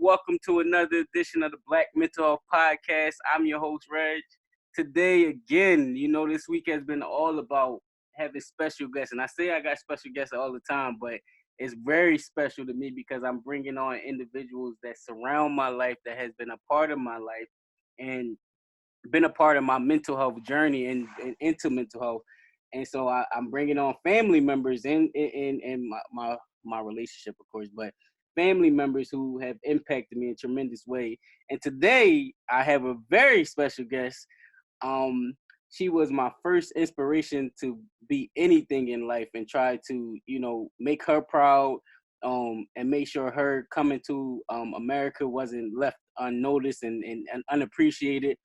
welcome to another edition of the Black Mental Health Podcast. I'm your host, Reg. Today, again, this week has been all about having special guests. And I say I got special guests all the time, but it's very special to me because I'm bringing on individuals that surround my life, that has been a part of my life, and been a part of my mental health journey and into mental health. And so I'm bringing on family members in my relationship, of course, but family members who have impacted me in a tremendous way. And today I have a very special guest. She was my first inspiration to be anything in life and try to, make her proud, and make sure her coming to America wasn't left unnoticed and unappreciated.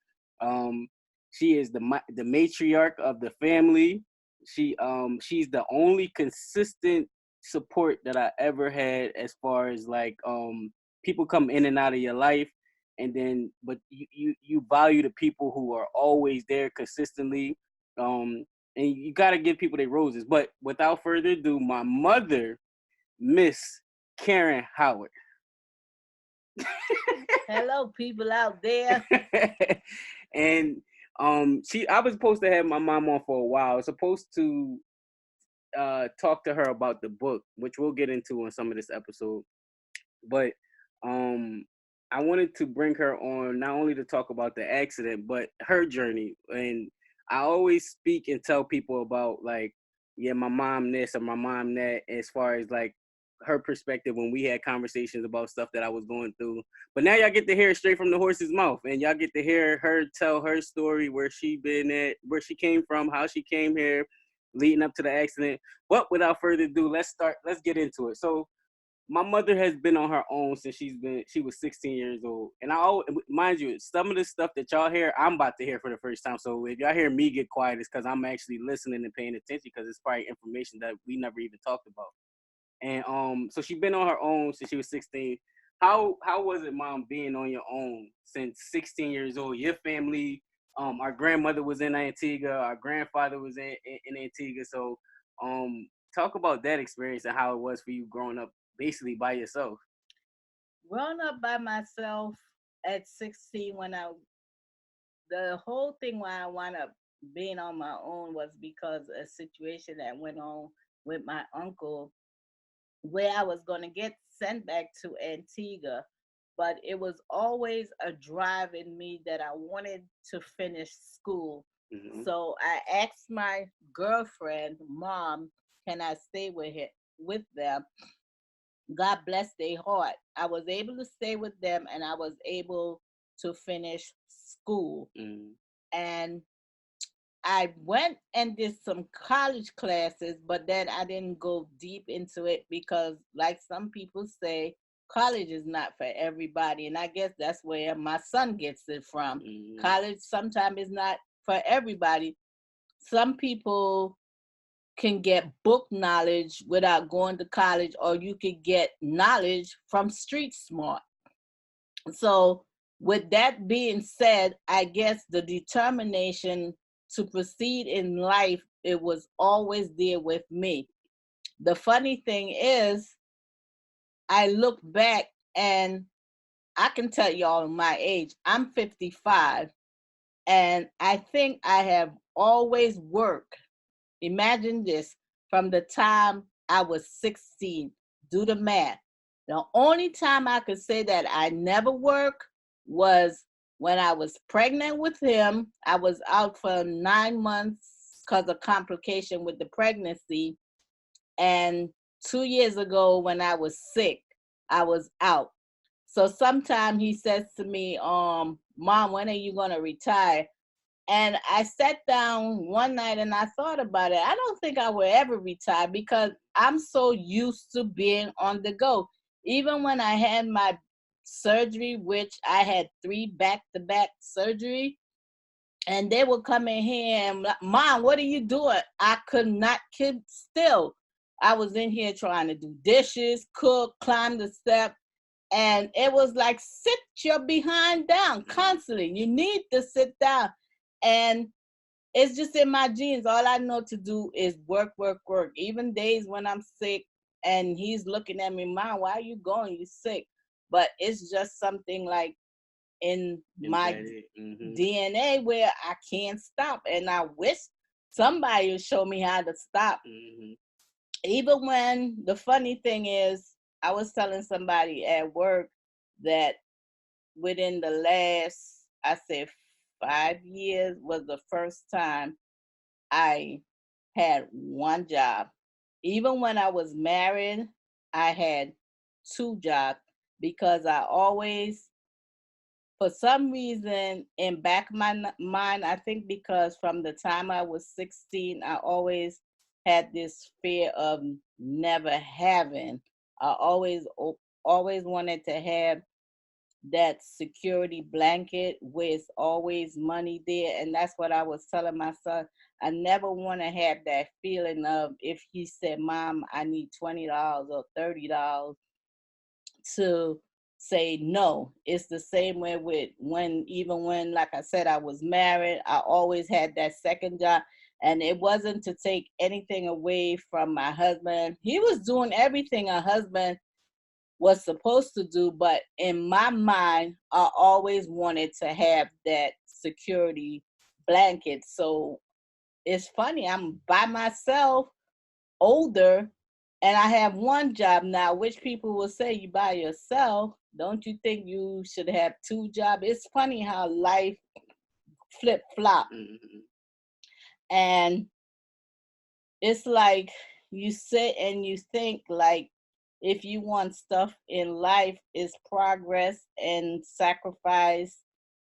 She is the matriarch of the family. She's the only consistent support that I ever had as far as like people come in and out of your life, and then but you value the people who are always there consistently, and you got to give people their roses. But without further ado, my mother, Miss Carron Howard. Hello, people out there. And I was supposed to have my mom on for a while. I was supposed to talk to her about the book, which we'll get into on some of this episode. But I wanted to bring her on not only to talk about the accident, but her journey. And I always speak and tell people about like, yeah, my mom this or my mom that, as far as like her perspective when we had conversations about stuff that I was going through. But now y'all get to hear it straight from the horse's mouth, and y'all get to hear her tell her story, where she been at, where she came from, how she came here, leading up to the accident. But without further ado, let's get into it. So my mother has been on her own since she was 16 years old. And mind you, some of the stuff that y'all hear, I'm about to hear for the first time. So if y'all hear me get quiet, it's because I'm actually listening and paying attention, because it's probably information that we never even talked about. And so she's been on her own since she was 16. How was it, Mom, being on your own since 16 years old? Your family, our grandmother was in Antigua, our grandfather was in Antigua. So talk about that experience and how it was for you growing up basically by yourself. Growing up by myself at 16, the whole thing why I wound up being on my own was because a situation that went on with my uncle, where I was going to get sent back to Antigua, but it was always a drive in me that I wanted to finish school. Mm-hmm. So I asked my girlfriend, Mom, can I stay with them? God bless their heart. I was able to stay with them, and I was able to finish school. Mm-hmm. And I went and did some college classes, but then I didn't go deep into it because, like some people say, college is not for everybody. And I guess that's where my son gets it from. Mm-hmm. College sometimes is not for everybody. Some people can get book knowledge without going to college, or you could get knowledge from street smart. So with that being said, I guess the determination to proceed in life, it was always there with me. The funny thing is, I look back and I can tell y'all my age. I'm 55, and I think I have always worked. Imagine this, from the time I was 16. Do the math. The only time I could say that I never worked was when I was pregnant with him. I was out for 9 months because of complication with the pregnancy. And 2 years ago when I was sick, I was out. So sometime he says to me, Mom, when are you going to retire? And I sat down one night and I thought about it. I don't think I will ever retire because I'm so used to being on the go. Even when I had my surgery, which I had 3 back-to-back surgery, and they would come in here and, Mom, what are you doing? I could not keep still. I was in here trying to do dishes, cook, climb the step. And it was like, sit your behind down constantly. You need to sit down. And it's just in my genes. All I know to do is work, work, work. Even days when I'm sick and he's looking at me, Mom, why are you going? You sick? but it's just something like in my Mm-hmm. DNA where I can't stop. And I wish somebody would show me how to stop. Mm-hmm. Even when the funny thing is, I was telling somebody at work that within the last, I said, 5 years was the first time I had one job. Even when I was married, I had two jobs because I always, for some reason, in back of my mind, I think because from the time I was 16, I always had this fear of never having. I always wanted to have that security blanket where it's always money there. And that's what I was telling my son. I never want to have that feeling of if he said, Mom, I need $20 or $30 to say no. It's the same way with even when, like I said, I was married, I always had that second job. And it wasn't to take anything away from my husband. He was doing everything a husband was supposed to do, but in my mind, I always wanted to have that security blanket. So it's funny, I'm by myself, older, and I have one job now, which people will say, you by yourself, don't you think you should have two jobs? It's funny how life flip flop. Mm-hmm. And it's like you sit and you think, like, if you want stuff in life, is progress and sacrifice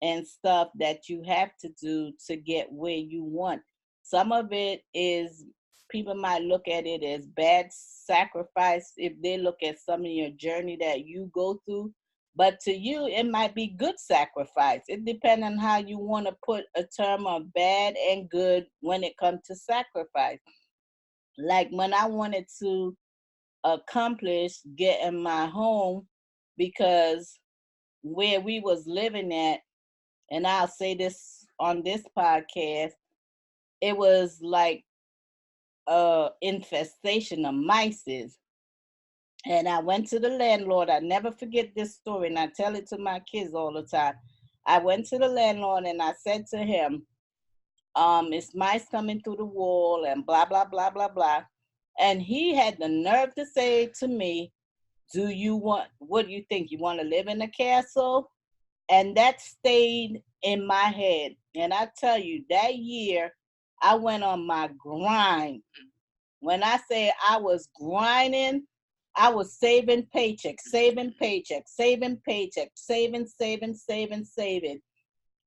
and stuff that you have to do to get where you want. Some of it is, people might look at it as bad sacrifice if they look at some of your journey that you go through. But to you, it might be good sacrifice. It depends on how you want to put a term of bad and good when it comes to sacrifice. Like when I wanted to accomplish getting my home, because where we was living at, and I'll say this on this podcast, it was like a infestation of mice. And I went to the landlord. I never forget this story, and I tell it to my kids all the time. I went to the landlord and I said to him, it's mice coming through the wall and blah blah blah blah blah. And he had the nerve to say to me, what do you think? You want to live in a castle? And that stayed in my head. And I tell you, that year I went on my grind. When I say I was grinding, I was saving paycheck, saving paycheck, saving paycheck, saving, saving, saving, saving.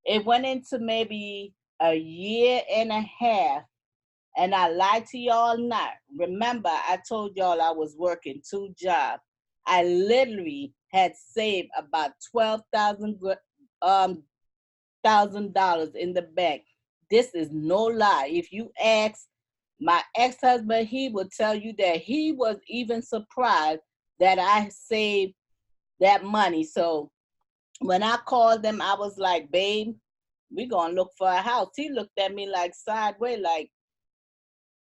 It went into maybe a year and a half. And I lied to y'all not. Remember, I told y'all I was working two jobs. I literally had saved about um $1,000 in the bank. This is no lie. If you ask my ex-husband, he would tell you that he was even surprised that I saved that money. So when I called them, I was like, babe, we're gonna look for a house. He looked at me like sideways, like,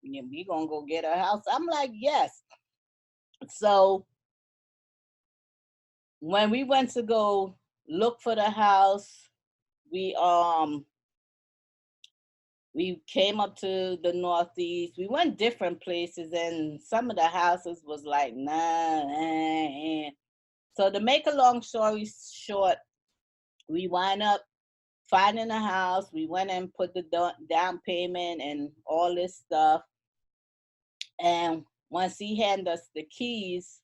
yeah, we gonna go get a house. I'm like, yes. So when we went to go look for the house, we we came up to the Northeast. We went different places, and some of the houses was like, nah. So to make a long story short, we wind up finding a house. We went and put the down payment and all this stuff. And once he handed us the keys,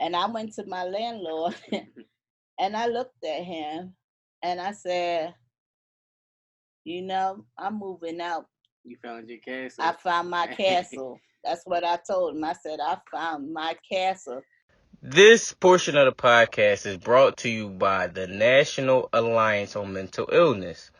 and I went to my landlord and I looked at him and I said, I'm moving out. You found your castle. I found my castle. That's what I told him. I said, I found my castle. This portion of the podcast is brought to you by the National Alliance on Mental Illness.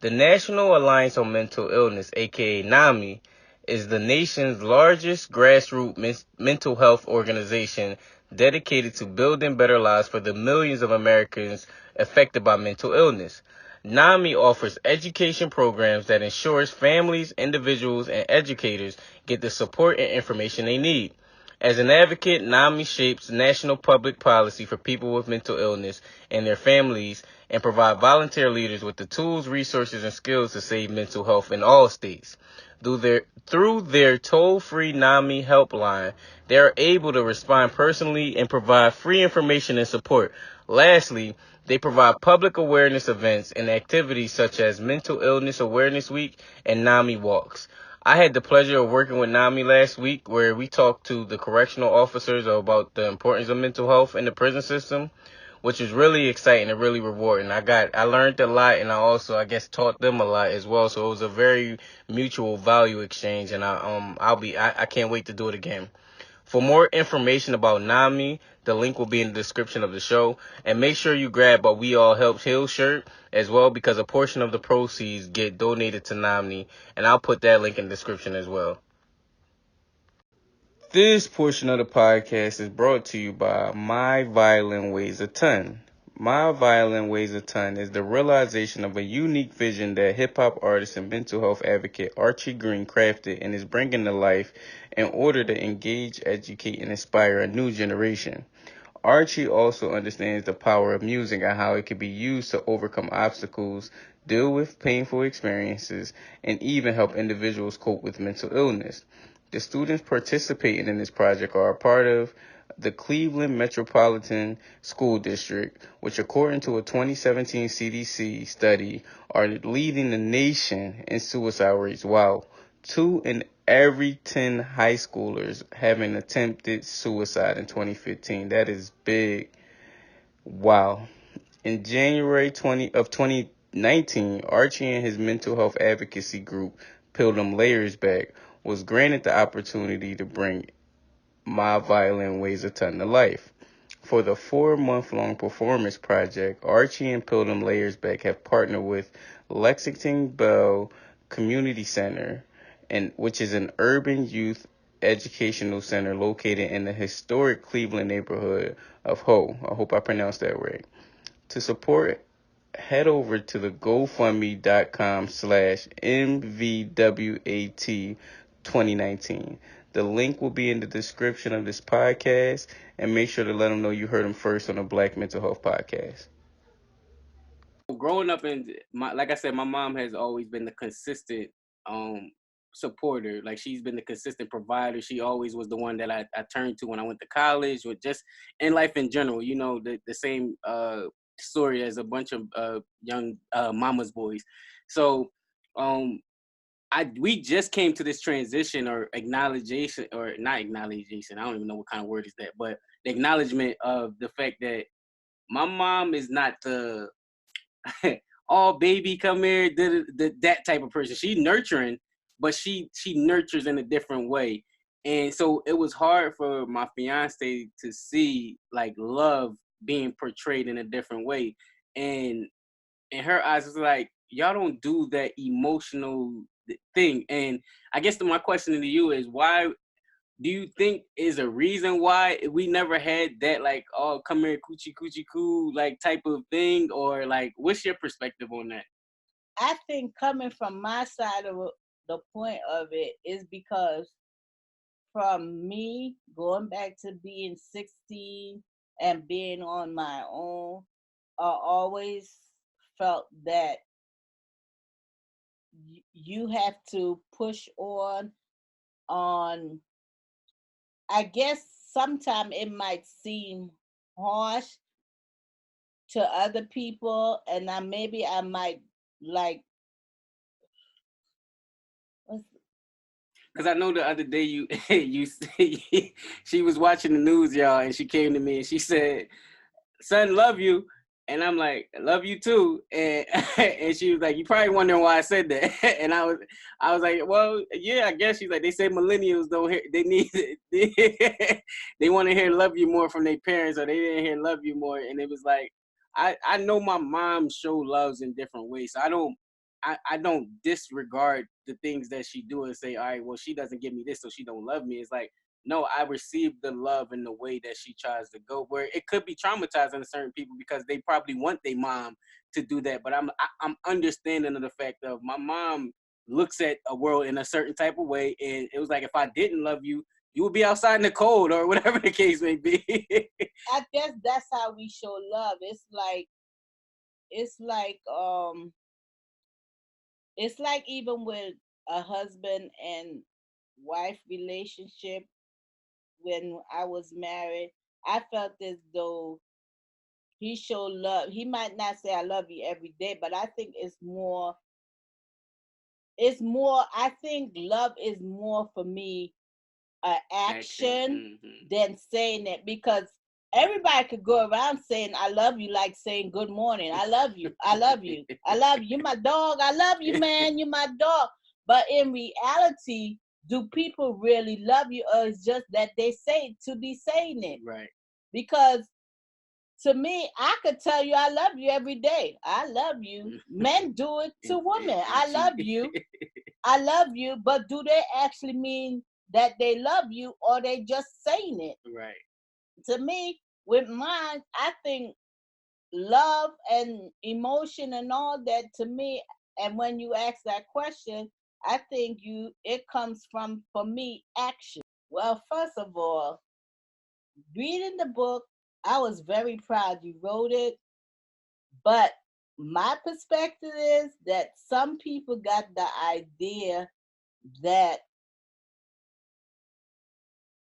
The National Alliance on Mental Illness, aka NAMI, is the nation's largest grassroots mental health organization dedicated to building better lives for the millions of Americans affected by mental illness. NAMI offers education programs that ensures families, individuals, and educators get the support and information they need. As an advocate, NAMI shapes national public policy for people with mental illness and their families and provide volunteer leaders with the tools, resources, and skills to save mental health in all states. Through their toll-free NAMI helpline, they are able to respond personally and provide free information and support. Lastly, they provide public awareness events and activities such as Mental Illness Awareness Week and NAMI Walks. I had the pleasure of working with NAMI last week where we talked to the correctional officers about the importance of mental health in the prison system, which was really exciting and really rewarding. I learned a lot, and I guess taught them a lot as well. So it was a very mutual value exchange, and I can't wait to do it again. For more information about NAMI, the link will be in the description of the show. And make sure you grab a We All Help Heal shirt as well, because a portion of the proceeds get donated to NAMI. And I'll put that link in the description as well. This portion of the podcast is brought to you by My Violin Weighs a Ton. My Violin Weighs a Ton is the realization of a unique vision that hip-hop artist and mental health advocate Archie Green crafted and is bringing to life in order to engage, educate, and inspire a new generation. Archie also understands the power of music and how it can be used to overcome obstacles, deal with painful experiences, and even help individuals cope with mental illness. The students participating in this project are a part of the Cleveland Metropolitan School District, which according to a 2017 CDC study are leading the nation in suicide rates. Wow. 2 in every 10 high schoolers having attempted suicide in 2015. That is big. Wow. In January 2019, Archie and his mental health advocacy group, Pilgrim Layers Back, was granted the opportunity to bring My Violin Weighs a Ton to life. For the 4-month-long performance project, Archie and Pilgrim Layers Back have partnered with Lexington Bell Community Center, which is an urban youth educational center located in the historic Cleveland neighborhood of Ho. I hope I pronounced that right. To support, head over to the GoFundMe.com/MVWAT2019. The link will be in the description of this podcast, and make sure to let them know you heard them first on the Black Mental Health Podcast. Growing up like I said, my mom has always been the consistent supporter. Like, she's been the consistent provider. She always was the one that I turned to when I went to college, or just in life in general. You know, the same story as a bunch of young mama's boys. So we just came to this transition or acknowledgation, or not acknowledgation, I don't even know what kind of word is that, but the acknowledgement of the fact that my mom is not the oh baby come here, that type of person. She's nurturing, but she nurtures in a different way. And so it was hard for my fiance to see like love being portrayed in a different way. And in her eyes, it's like, y'all don't do that emotional thing. And I guess my question to you is, why do you think is a reason why we never had that, like, oh, come here, coochie coochie coo, like, type of thing? Or like, what's your perspective on that? I think coming from my side of the point of it is because from me going back to being 16 and being on my own, I always felt that you have to push on. I guess sometimes it might seem harsh to other people, and maybe I might like. Because I know the other day you she was watching the news, y'all, and she came to me and she said, son, love you. And I'm like, love you too. And and she was like, you probably wondering why I said that. And I was like, well, yeah, I guess. She's like, they say millennials don't hear, they need they want to hear love you more from their parents, or they didn't hear love you more. And it was like, I know my mom show loves in different ways. So I don't disregard the things that she do and say, all right, well, she doesn't give me this, so she don't love me. It's like, no, I received the love in the way that she tries to go, where it could be traumatizing to certain people because they probably want their mom to do that. But I'm understanding of the fact of my mom looks at a world in a certain type of way. And it was like, if I didn't love you, you would be outside in the cold or whatever the case may be. I guess that's how we show love. It's like even with a husband and wife relationship, when I was married, I felt as though he showed love. He might not say I love you every day, but I think I think love is more for me an action than saying it, because everybody could go around saying I love you, like saying good morning, I love you, I love you, I love you, my dog, I love you, man, you're my dog. But in reality, do people really love you, or it's just that they say it to be saying it? Right. Because to me, I could tell you I love you every day. I love you. Men do it to women. I love you. I love you. But do they actually mean that they love you, or they just saying it? Right. To me, with mine, I think love and emotion and all that, to me, and when you ask that question, I think it comes from, for me, action. Well, first of all, reading the book, I was very proud you wrote it. But my perspective is that some people got the idea that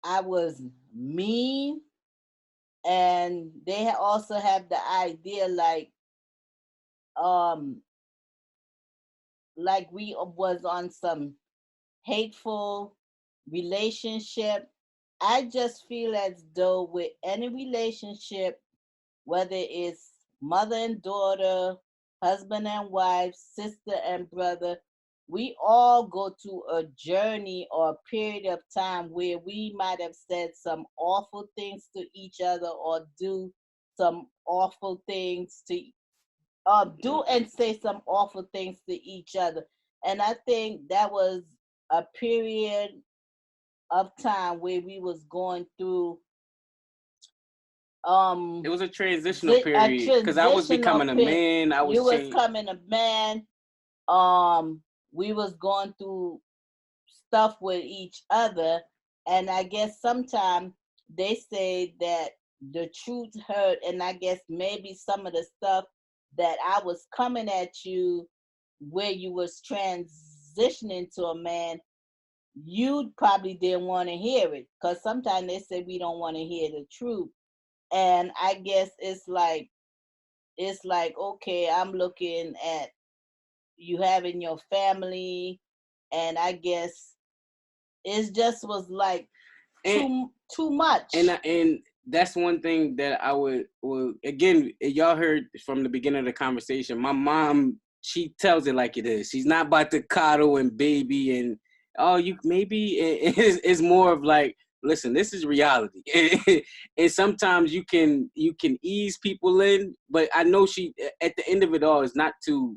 I was mean, and they also have the idea um like we was on some hateful relationship. I just feel as though with any relationship, whether it's mother and daughter, husband and wife, sister and brother, we all go through a journey or a period of time where we might have said some awful things to each other, or do some awful things to do and say some awful things to each other. And I think that was a period of time where we was going through it was a transitional period, because I was becoming a man. You was becoming a man. We was going through stuff with each other, and I guess sometimes they say that the truth hurt, and I guess maybe some of the stuff that I was coming at you where you was transitioning to a man, you probably didn't want to hear it, because sometimes they say we don't want to hear the truth. And I guess it's like, okay, I'm looking at you having your family, and I guess it just was like too much. And that's one thing that I would again, y'all heard from the beginning of the conversation. My mom, she tells it like it is. She's not about to coddle and baby and you maybe. It's more of like, listen, this is reality. And sometimes you can ease people in, but I know she, at the end of it all, is not to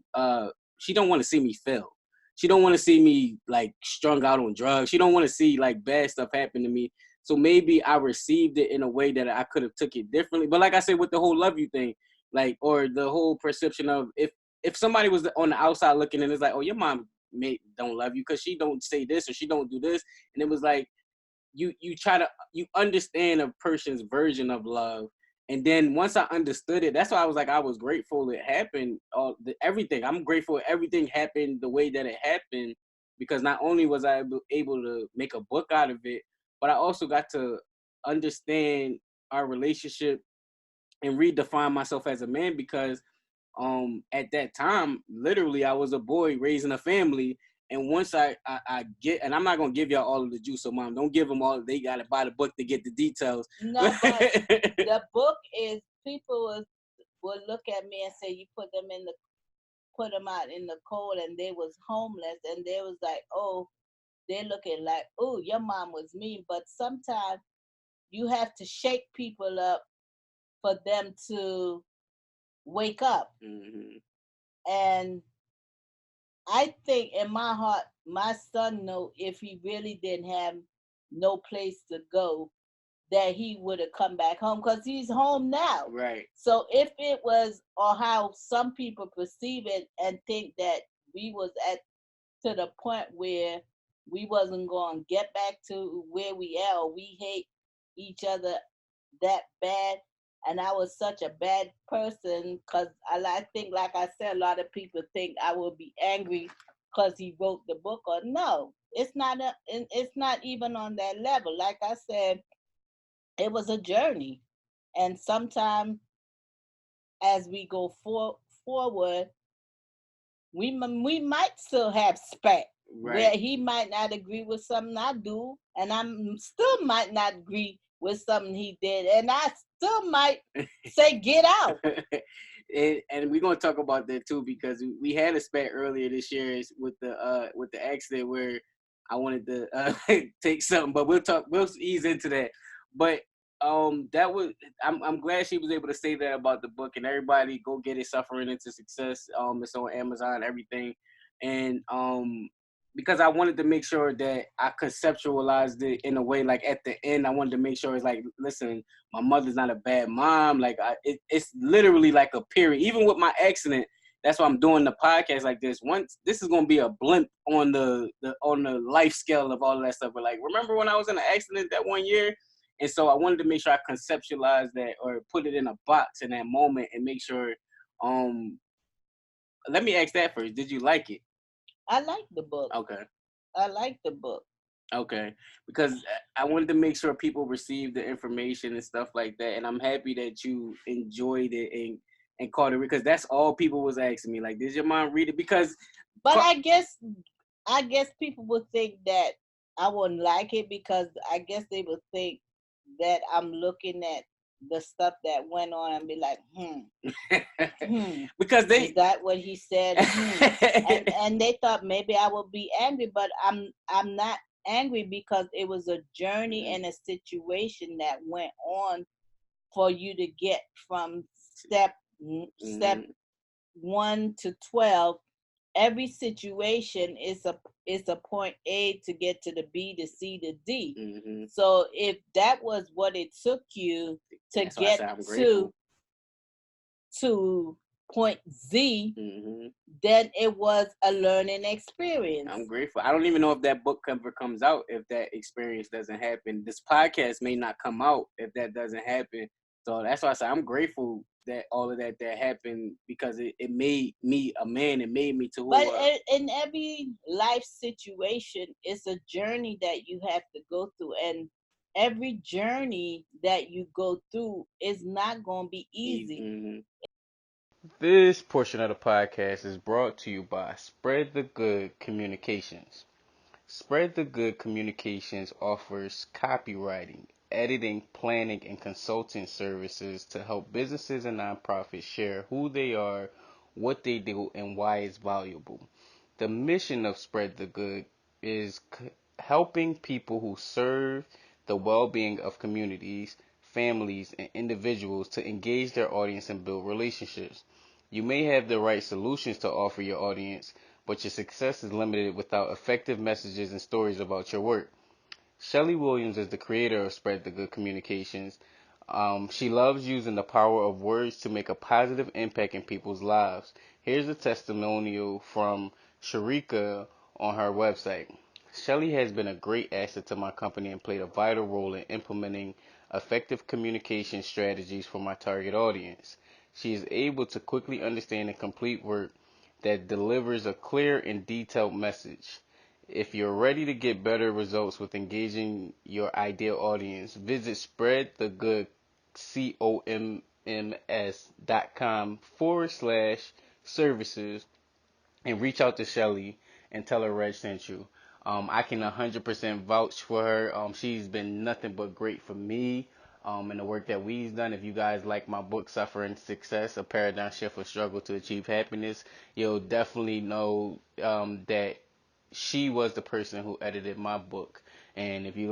she don't want to see me fail. She don't want to see me like strung out on drugs. She don't want to see like bad stuff happen to me. So maybe I received it in a way that I could have took it differently. But like I said, with the whole love you thing, like, or the whole perception of if somebody was on the outside looking and it's like, oh, your mom don't love you because she don't say this or she don't do this, and it was like you understand a person's version of love. And then once I understood it, that's why I was like, I was grateful it happened. Everything. I'm grateful everything happened the way that it happened, because not only was I able to make a book out of it, but I also got to understand our relationship and redefine myself as a man, because at that time, literally, I was a boy raising a family. And once I get, and I'm not gonna give y'all all of the juice, so mom, don't give them all. They gotta buy the book to get the details. No, but the book is, people will look at me and say, you put them out in the cold, and they was homeless, and they was like, oh, they're looking like, oh, your mom was mean. But sometimes you have to shake people up for them to wake up. Mm-hmm. And I think in my heart, my son know if he really didn't have no place to go, that he would have come back home, because he's home now. Right. So if it was, or how some people perceive it and think that we was to the point where we wasn't going to get back to where we are. We hate each other that bad. And I was such a bad person because I think, like I said, a lot of people think I will be angry because he wrote the book. Or no, it's not even on that level. Like I said, it was a journey, and sometimes as we go forward, we might still have spat where he might not agree with something I do, and I'm still might not agree with something he did, and I still might say get out. And we're gonna talk about that too, because we had a spat earlier this year with the accident where I wanted to take something, but we'll ease into that. But that was I'm glad she was able to say that about the book, and everybody go get it, Suffering into Success. It's on Amazon, everything. And because I wanted to make sure that I conceptualized it in a way, like at the end, I wanted to make sure it's like, listen, my mother's not a bad mom. Like it's literally like a period. Even with my accident, that's why I'm doing the podcast like this. Once this is gonna be a blimp on the life scale of all of that stuff. But like, remember when I was in an accident that one year? And so I wanted to make sure I conceptualize that or put it in a box in that moment and make sure. Let me ask that first. Did you like it? I like the book. Okay. I like the book. Okay, because I wanted to make sure people receive the information and stuff like that, and I'm happy that you enjoyed it and caught it, because that's all people was asking me. Like, did your mom read it? Because, but I guess people would think that I wouldn't like it, because I guess they would think that I'm looking at the stuff that went on and be like, because they is that what he said? and they thought maybe I would be angry, but I'm not angry, because it was a journey and a situation that went on for you to get from step 1 to 12. Every situation is a point A to get to the B to C to D. Mm-hmm. So if that was what it took you to get to point Z, then it was a learning experience. I'm grateful. I don't even know if that book ever comes out if that experience doesn't happen. This podcast may not come out if that doesn't happen. So that's why I say I'm grateful that all of that happened, because it made me a man. It made me to who I was. But in every life situation, it's a journey that you have to go through. And every journey that you go through is not going to be easy. Mm-hmm. This portion of the podcast is brought to you by Spread the Good Communications. Spread the Good Communications offers copywriting, editing, planning, and consulting services to help businesses and nonprofits share who they are, what they do, and why it's valuable. The mission of Spread the Good is helping people who serve the well-being of communities, families, and individuals to engage their audience and build relationships. You may have the right solutions to offer your audience, but your success is limited without effective messages and stories about your work. Shelley Williams is the creator of Spread the Good Communications. She loves using the power of words to make a positive impact in people's lives. Here's a testimonial from Sharika on her website. Shelley has been a great asset to my company and played a vital role in implementing effective communication strategies for my target audience. She is able to quickly understand and complete work that delivers a clear and detailed message. If you're ready to get better results with engaging your ideal audience, visit spreadthegoodcoms.com/services and reach out to Shelly and tell her Reg sent you. I can 100% vouch for her. She's been nothing but great for me. And the work that we've done. If you guys like my book, Suffering Success, A Paradigm Shift for Struggle to Achieve Happiness, you'll definitely know that she was the person who edited my book. And if you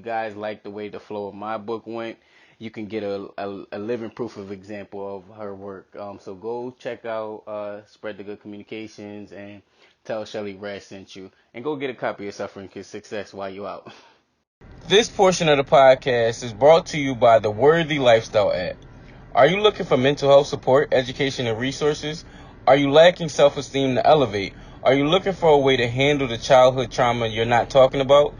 guys like the way the flow of my book went, you can get a living proof of example of her work. So go check out Spread the Good Communications and tell Shelly Rad sent you. And go get a copy of Suffering Success while you're out. This portion of the podcast is brought to you by the Worthy Lifestyle app. Are you looking for mental health support, education, and resources? Are you lacking self-esteem to elevate? Are you looking for a way to handle the childhood trauma you're not talking about?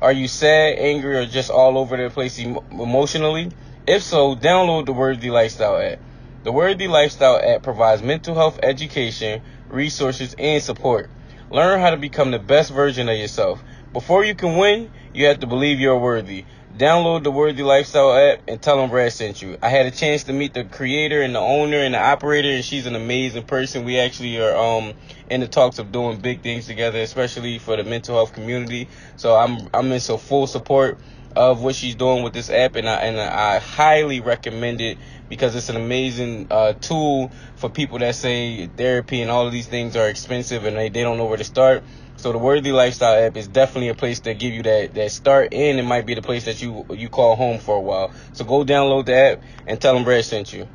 Are you sad, angry, or just all over the place emotionally? If so, download the Worthy Lifestyle app. The Worthy Lifestyle app provides mental health education, resources, and support. Learn how to become the best version of yourself. Before you can win, you have to believe you're worthy. Download the Worthy Lifestyle app and tell them Brad sent you. I had a chance to meet the creator and the owner and the operator, and she's an amazing person. We actually are in the talks of doing big things together, especially for the mental health community. So I'm in so full support of what she's doing with this app, and I highly recommend it because it's an amazing tool for people that say therapy and all of these things are expensive and they don't know where to start. So the Worthy Lifestyle app is definitely a place to give you that start, and it might be the place that you call home for a while. So go download the app and tell them Brad sent you.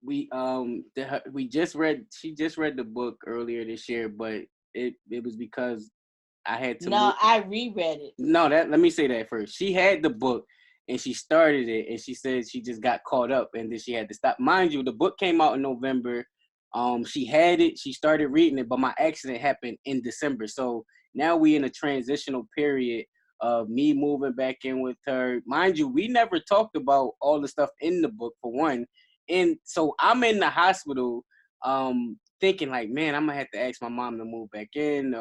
She just read the book earlier this year, but it was because I had to No, move. I reread it. No, that let me say that first. She had the book and she started it, and she said she just got caught up and then she had to stop. Mind you, the book came out in November. She had it, she started reading it, but my accident happened in December. So now we in a transitional period of me moving back in with her. Mind you, we never talked about all the stuff in the book for one. And so I'm in the hospital, thinking like, man, I'm gonna have to ask my mom to move back in,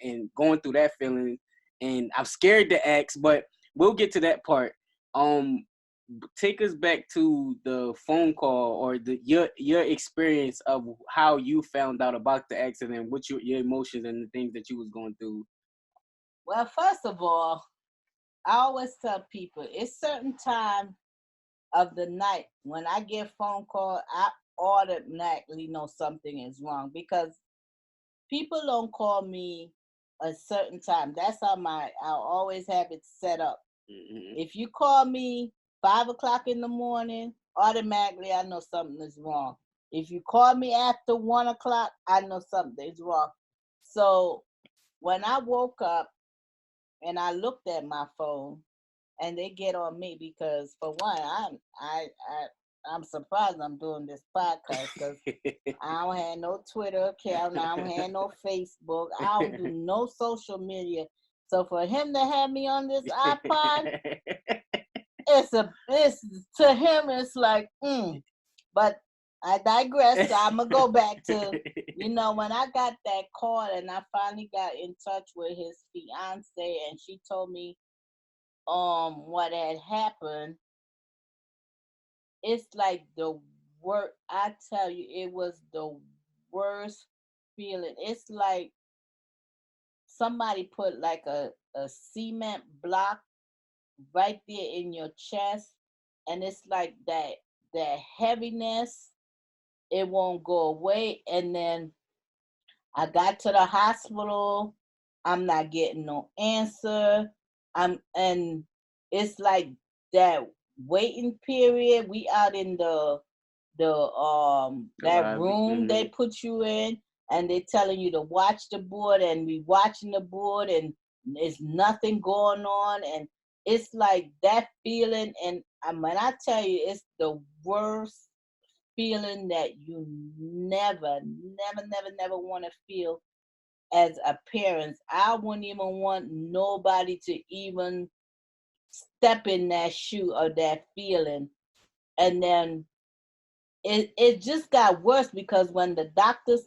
and going through that feeling, and I'm scared to ask, but we'll get to that part. Um, Take us back to the phone call or your experience of how you found out about the accident, what your emotions and the things that you was going through. Well, first of all, I always tell people it's certain time of the night when I get phone call, I automatically know something is wrong because people don't call me a certain time. That's how I always have it set up. Mm-hmm. If you call me 5 o'clock in the morning, automatically I know something is wrong. If you call me after 1 o'clock, I know something is wrong. So when I woke up and I looked at my phone, and they get on me because for one, I'm surprised I'm doing this podcast because I don't have no Twitter account, I don't have no Facebook, I don't do no social media. So for him to have me on this iPod, it's to him it's like but I digress. So I'm gonna go back to when I got that call and I finally got in touch with his fiance and she told me what had happened. It's like the worst. I tell you, it was the worst feeling. It's like somebody put like a cement block right there in your chest, and it's like that heaviness. It won't go away, and then I got to the hospital. I'm not getting no answer. And it's like that waiting period. We out in the that room they put you in, and they telling you to watch the board, and we watching the board, and there's nothing going on, and it's like that feeling. And when I tell you, it's the worst feeling that you never want to feel as a parent. I wouldn't even want nobody to even step in that shoe or that feeling. And then it just got worse because when the doctors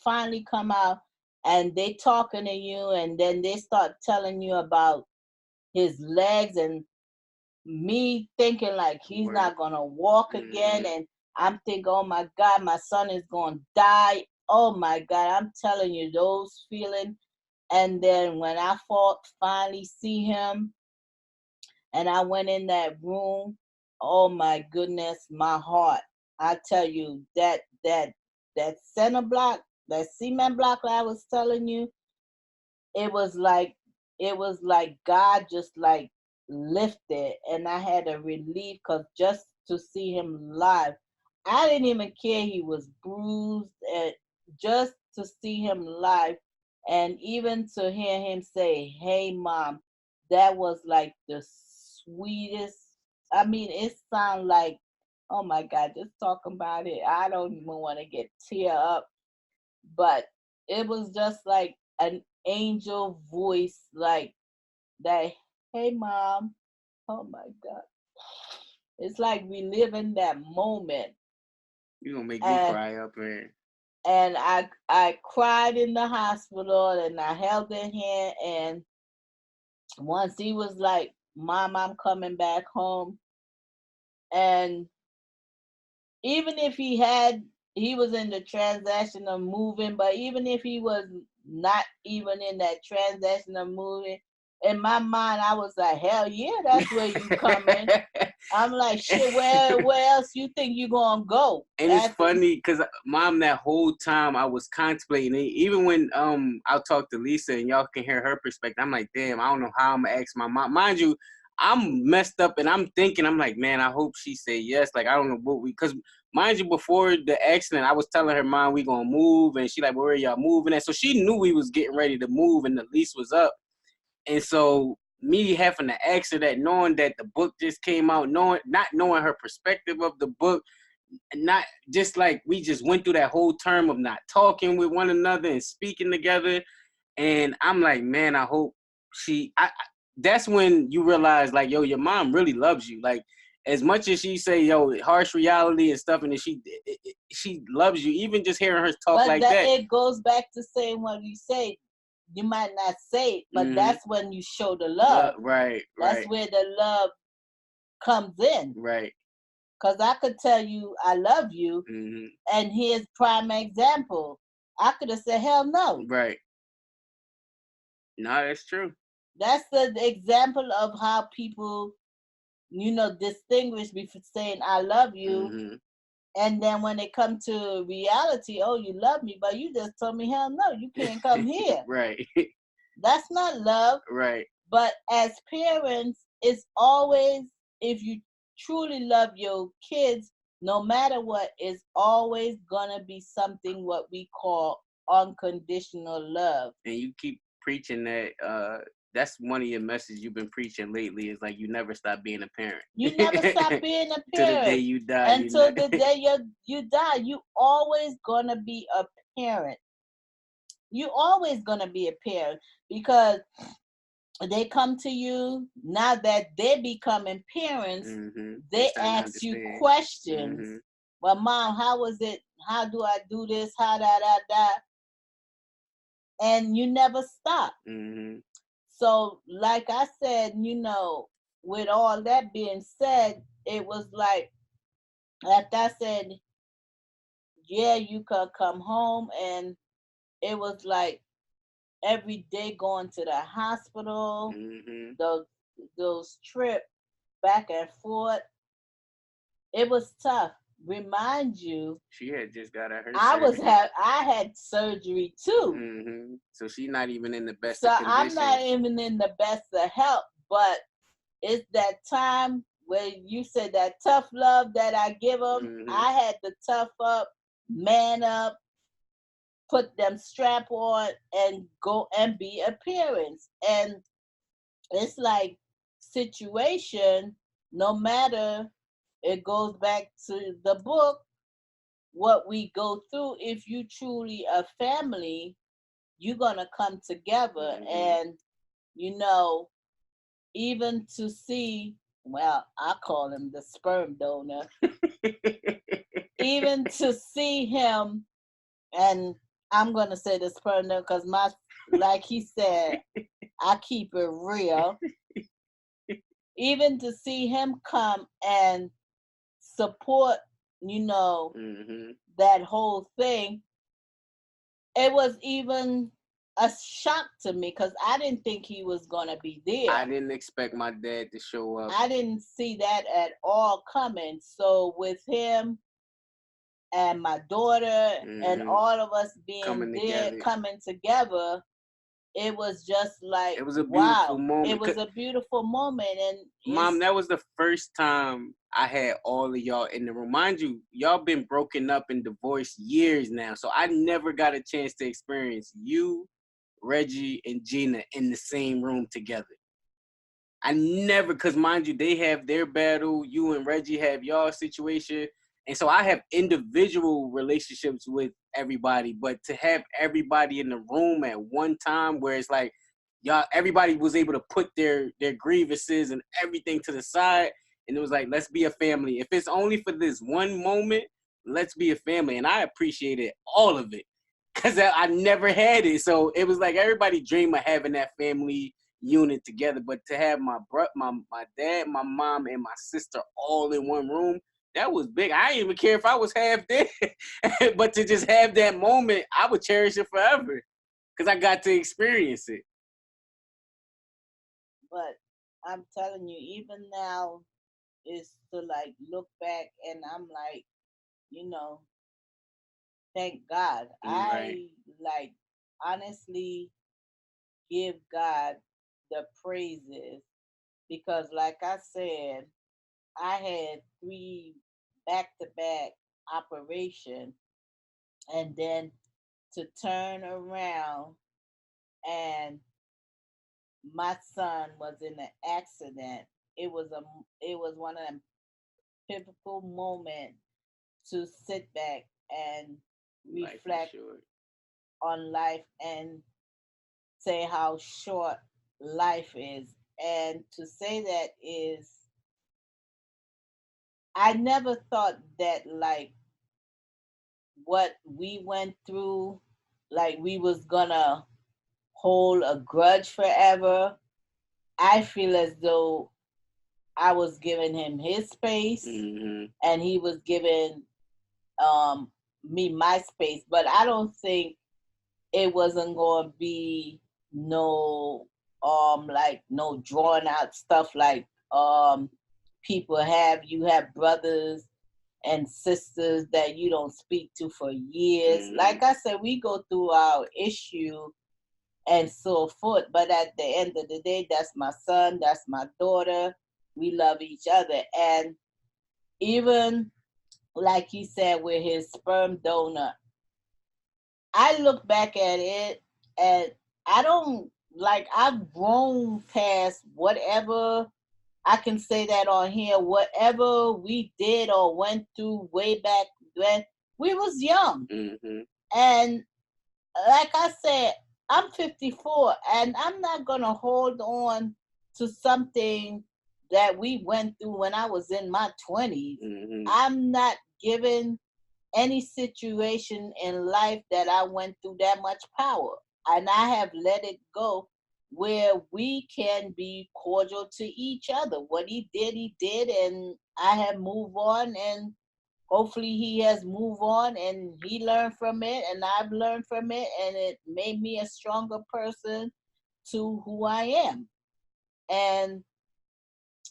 finally come out, and they talking to you, and then they start telling you about his legs, and me thinking like he's not gonna walk again, and I'm thinking, oh my God, my son is gonna die. Oh my God, I'm telling you, those feelings. And then when I finally see him, and I went in that room, oh my goodness, my heart. I tell you, that center block, that cement block that I was telling you, it was like God just like lifted, and I had a relief because just to see him live, I didn't even care he was bruised, and just to see him live, and even to hear him say, "Hey, mom," that was like the sweetest. I mean, it sounded like Oh my God, just talking about it, I don't even want to get tear up. But it was just like an angel voice, like that. Hey, mom. Oh my God. It's like we live in that moment. You gonna make me And cry up here. and I cried in the hospital and I held their hand, and once he was like, Mom, I'm coming back home. And even if he was in the transaction of moving, but even if he was not even in that transaction of moving, in my mind I was like, hell yeah, that's where you coming. I'm like, shit, where else you think you gonna go? And it's funny because Mom, that whole time I was contemplating it. Even when I'll talk to Lisa and y'all can hear her perspective, I'm like, damn, I don't know how I'm gonna ask my mom. Mind you, I'm messed up and I'm thinking, I'm like, man, I hope she say yes. Like, I don't know what because mind you, before the accident, I was telling her, Mom, we gonna move, and she like, where are y'all moving at? So she knew we was getting ready to move and the lease was up. And so me having to ask her that, knowing that the book just came out, not knowing her perspective of the book, not just like we just went through that whole term of not talking with one another and speaking together. And I'm like, man, I hope that's when you realize, like, yo, your mom really loves you. Like, as much as she say, yo, harsh reality and stuff, and she loves you. Even just hearing her talk but like that. It goes back to saying what you say. You might not say it, but that's when you show the love. Right. That's where the love comes in. Right. Because I could tell you I love you, and here's prime example. I could have said, hell no. Right. No, that's true. That's the example of how people, distinguish between saying I love you, and then when it comes to reality, oh, you love me, but you just told me, hell no, you can't come here. Right. That's not love. Right. But as parents, it's always, if you truly love your kids, no matter what, it's always gonna be something what we call unconditional love. And you keep preaching that. That's one of your messages you've been preaching lately. Is like, you never stop being a parent. You never stop being a parent. Till the day you die. Until the day you die, you always gonna be a parent. You always gonna be a parent, because they come to you now that they're becoming parents. They ask you questions. Well, Mom, how was it? How do I do this? How da. And you never stop. So, like I said, with all that being said, it was like, after I said, yeah, you could come home, and it was like every day going to the hospital, those trips back and forth. It was tough. Remind you, she had just got her. I had surgery too. So she's not even in the best. So of condition. I'm not even in the best of health, but it's that time where you said that tough love that I give them. I had to tough up, man up, put them strap on, and go and be a parent. And it's like situation, no matter, it goes back to the book, what we go through. If you truly a family, you're gonna come together. And even to see, well, I call him the sperm donor. Even to see him, and I'm gonna say the sperm donor because like he said, I keep it real. Even to see him come and support, that whole thing, it was even a shock to me because I didn't think he was gonna be there. I didn't expect my dad to show up. I didn't see that at all coming. So with him and my daughter and all of us being coming together, it was just like, it was a beautiful moment. It was a beautiful moment. And Mom, that was the first time I had all of y'all in the room. Mind you, y'all been broken up and divorced years now, so I never got a chance to experience you, Reggie, and Gina in the same room together. I never, because mind you, they have their battle. You and Reggie have y'all situation. And so I have individual relationships with everybody. But to have everybody in the room at one time where it's like, y'all, everybody was able to put their grievances and everything to the side. And it was like, let's be a family. If it's only for this one moment, let's be a family. And I appreciated all of it because I never had it. So it was like everybody dream of having that family unit together. But to have my dad, my mom, and my sister all in one room, that was big. I didn't even care if I was half there. But to just have that moment, I would cherish it forever because I got to experience it. But I'm telling you, even now, is to like look back and I'm like, you know, thank God. Right. I like honestly give God the praises because, like I said, I had 3 back-to-back operations, and then to turn around and my son was in an accident. It was one of them pivotal moments to sit back and Life is reflect short. on life and say how short life is. And to say that is, I never thought that like what we went through, like we was gonna hold a grudge forever. I feel as though I was giving him his space Mm-hmm. and he was giving um me my space, but I don't think it wasn't going to be no like no drawn out stuff like people have. You have brothers and sisters that you don't speak to for years. Mm-hmm. Like I said, we go through our issue and so forth, but at the end of the day, that's my son, that's my daughter. We love each other. And even like he said with his sperm donor, I look back at it and I don't like, I've grown past whatever. I can say that on here, whatever we did or went through way back when we was young. Mm-hmm. And like I said, I'm 54 and I'm not going to hold on to something that we went through when I was in my 20s. Mm-hmm. I'm not giving any situation in life that I went through that much power. And I have let it go where we can be cordial to each other. What he did, and I have moved on, and hopefully he has moved on and he learned from it, and I've learned from it, and it made me a stronger person to who I am. And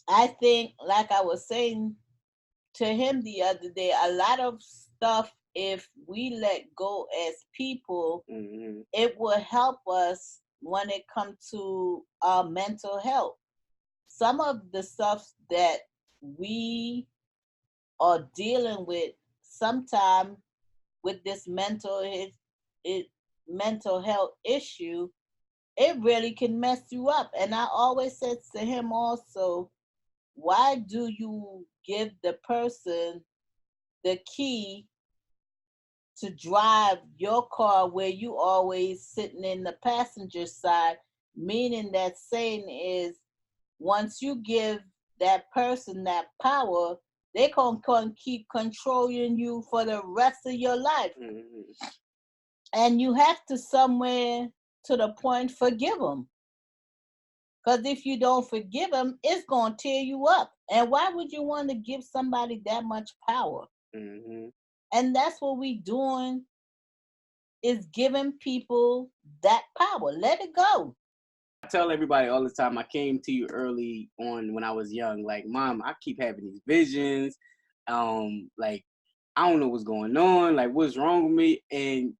I think, like I was saying to him the other day, a lot of stuff, if we let go as people, Mm-hmm. it will help us when it comes to our mental health. Some of the stuff that we are dealing with sometime with this mental health issue, it really can mess you up. And I always said to him also, why do you give the person the key to drive your car where you always sitting in the passenger side? Meaning that saying is, once you give that person that power, they can keep controlling you for the rest of your life. Mm-hmm. And you have to somewhere to the point forgive them. Because if you don't forgive them, it's going to tear you up. And why would you want to give somebody that much power? Mm-hmm. And that's what we doing, is giving people that power. Let it go. I tell everybody all the time, I came to you early on when I was young. Like, Mom, I keep having these visions. Like, I don't know what's going on. Like, what's wrong with me? And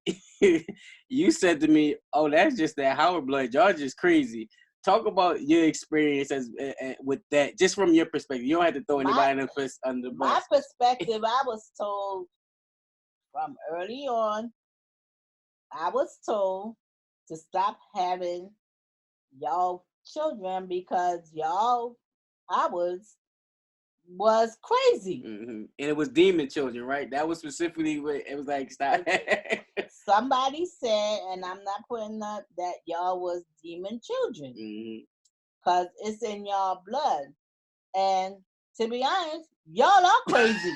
you said to me, "Oh, that's just that Howard blood. Y'all just crazy." Talk about your experience with that, just from your perspective. You don't have to throw anybody under the My bus. perspective, I was told from early on, I was told to stop having y'all children because y'all was crazy. And it was demon children, right? That was specifically what it was like. Stop. Somebody said, and I'm not putting up that y'all was demon children because it's in y'all blood. And to be honest, y'all are crazy.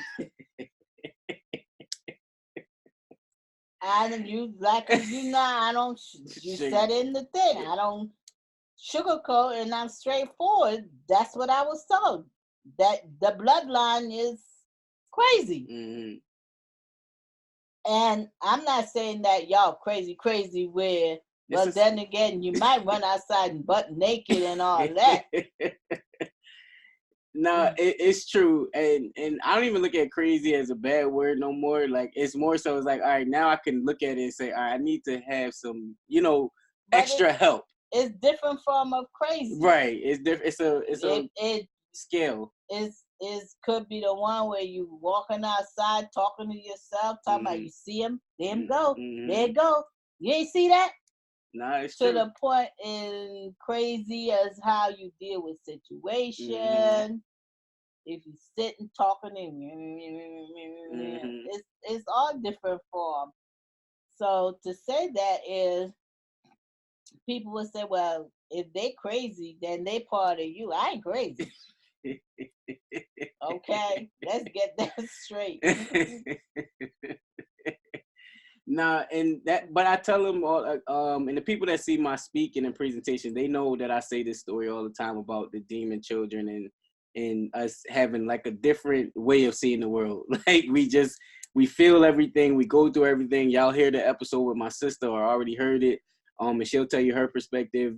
And you like you know, I don't. You said in the thing, I don't sugarcoat, and I'm straightforward. That's what I was told. That the bloodline is crazy. And I'm not saying that y'all crazy where, but then again, you might run outside and butt naked and all that. No, it's true, and I don't even look at crazy as a bad word no more. Like it's more so, it's like, all right, now I can look at it and say, all right, I need to have some, extra help. It's different form of crazy, right? It's different. It's a scale. It's could be the one where you walking outside talking to yourself, talking about you see him, there him go, there you go. You ain't see that? Nah, it's to true. the point in crazy as how you deal with situation. If you sit and talking and it's all different form. So to say that is people would say, well, if they crazy, then they part of you. I ain't crazy. Okay, let's get that straight. Nah, and that, but I tell them all, and the people that see my speaking and presentation, they know that I say this story all the time about the demon children and us having like a different way of seeing the world. Like we feel everything, we go through everything. Y'all hear the episode with my sister or already heard it, and she'll tell you her perspective.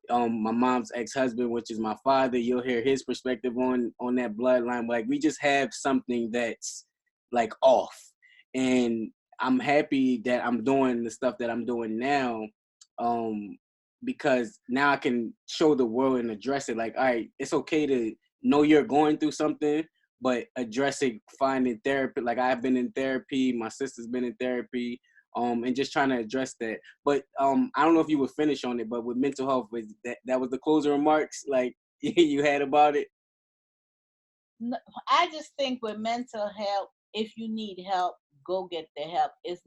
My mom's ex-husband, which is my father, you'll hear his perspective on that bloodline. Like we just have something that's like off, and I'm happy that I'm doing the stuff that I'm doing now, because now I can show the world and address it. Like, all right, it's okay to know you're going through something, but address it, finding therapy. Like I've been in therapy, my sister's been in therapy, and just trying to address that. But I don't know if you would finish on it, but with mental health, was that was the closing remarks like you had about it? No, I just think with mental health, if you need help, go get the help. It's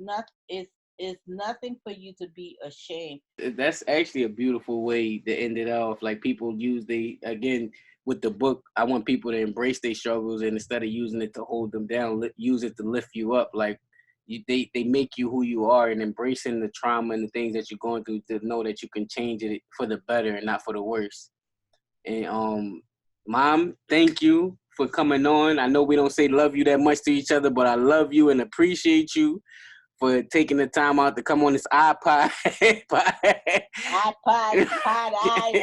nothing for you to be ashamed. That's actually a beautiful way to end it off. Like people again, with the book, I want people to embrace their struggles and instead of using it to hold them down, use it to lift you up. Like they make you who you are, and embracing the trauma and the things that you're going through to know that you can change it for the better and not for the worse. And Mom, thank you for coming on. I know we don't say love you that much to each other, but I love you and appreciate you for taking the time out to come on this iPod,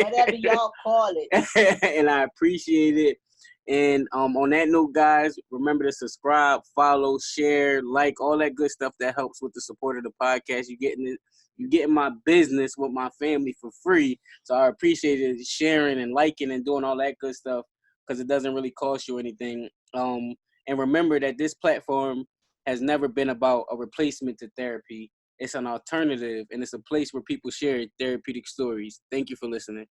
whatever y'all call it. And I appreciate it. And on that note, guys, remember to subscribe, follow, share, like, all that good stuff that helps with the support of the podcast. You're getting my business with my family for free. So I appreciate it, sharing and liking and doing all that good stuff, because it doesn't really cost you anything. And remember that this platform has never been about a replacement to therapy. It's an alternative, and it's a place where people share therapeutic stories. Thank you for listening.